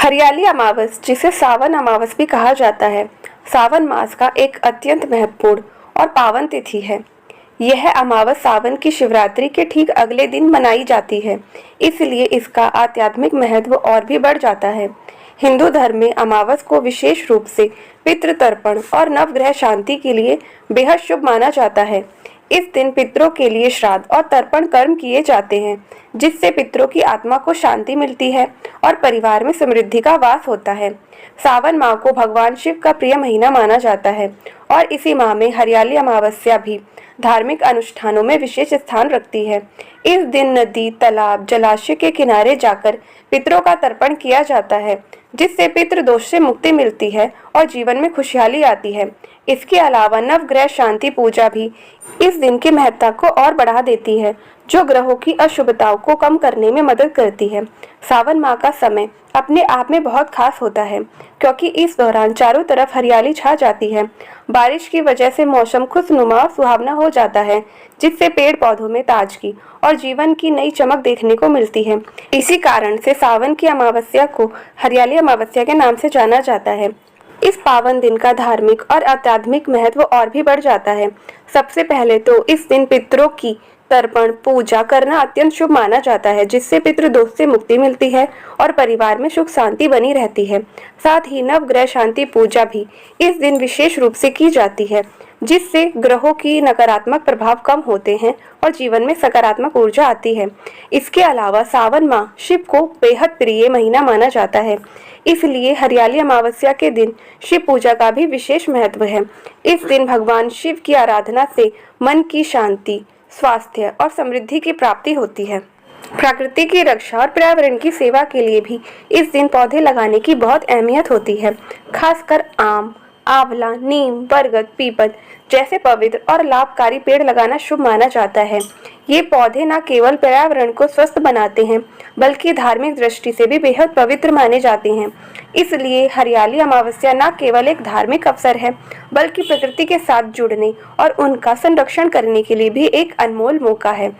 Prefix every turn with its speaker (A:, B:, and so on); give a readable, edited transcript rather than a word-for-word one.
A: हरियाली अमावस, जिसे सावन अमावस भी कहा जाता है, सावन मास का एक अत्यंत महत्वपूर्ण और पावन तिथि है। यह अमावस सावन की शिवरात्रि के ठीक अगले दिन मनाई जाती है, इसलिए इसका आध्यात्मिक महत्व और भी बढ़ जाता है। हिंदू धर्म में अमावस को विशेष रूप से पितृ तर्पण और नवग्रह शांति के लिए बेहद शुभ माना जाता है। इस दिन पितरों के लिए श्राद्ध और तर्पण कर्म किए जाते हैं, जिससे पितरों की आत्मा को शांति मिलती है और परिवार में समृद्धि का वास होता है। सावन माह को भगवान शिव का प्रिय महीना माना जाता है और इसी माह में हरियाली अमावस्या भी धार्मिक अनुष्ठानों में विशेष स्थान रखती है। इस दिन नदी, तालाब, जलाशय के किनारे जाकर पितरों का तर्पण किया जाता है, जिससे पितृ दोष से मुक्ति मिलती है और जीवन में खुशहाली आती है। इसके अलावा नवग्रह शांति पूजा भी इस दिन की महत्ता को और बढ़ा देती है, जो ग्रहों की अशुभताओं को कम करने में मदद करती है। सावन माह का समय अपने आप में बहुत खास होता है, क्योंकि इस दौरान चारों तरफ हरियाली छा जाती है। बारिश की वजह से मौसम खुशनुमा और सुहावना हो जाता है, जिससे पेड़ पौधों में ताजगी और जीवन की नई चमक देखने को मिलती है। इसी कारण से सावन की अमावस्या को हरियाली अमावस्या के नाम से जाना जाता है। इस पावन दिन का धार्मिक और आध्यात्मिक महत्व और भी बढ़ जाता है। सबसे पहले तो इस दिन पितरों की तर्पण पूजा करना अत्यंत शुभ माना जाता है, जिससे पितृ दोष से मुक्ति मिलती है और परिवार में सुख शांति बनी रहती है। साथ ही नवग्रह शांति पूजा भी इस दिन विशेष रूप से की जाती है, जिससे ग्रहों की नकारात्मक प्रभाव कम होते हैं और जीवन में सकारात्मक ऊर्जा आती है। इसके अलावा सावन माह शिव को बेहद प्रिय महीना माना जाता है, इसलिए हरियाली अमावस्या के दिन शिव पूजा का भी विशेष महत्व है। इस दिन भगवान शिव की आराधना से मन की शांति, स्वास्थ्य और समृद्धि की प्राप्ति होती है। प्रकृति की रक्षा और पर्यावरण की सेवा के लिए भी इस दिन पौधे लगाने की बहुत अहमियत होती है। खासकर आम, आंवला, नीम, बरगद, पीपल जैसे पवित्र और लाभकारी पेड़ लगाना शुभ माना जाता है। ये पौधे न केवल पर्यावरण को स्वस्थ बनाते हैं, बल्कि धार्मिक दृष्टि से भी बेहद पवित्र माने जाते हैं। इसलिए हरियाली अमावस्या न केवल एक धार्मिक अवसर है, बल्कि प्रकृति के साथ जुड़ने और उनका संरक्षण करने के लिए भी एक अनमोल मौका है।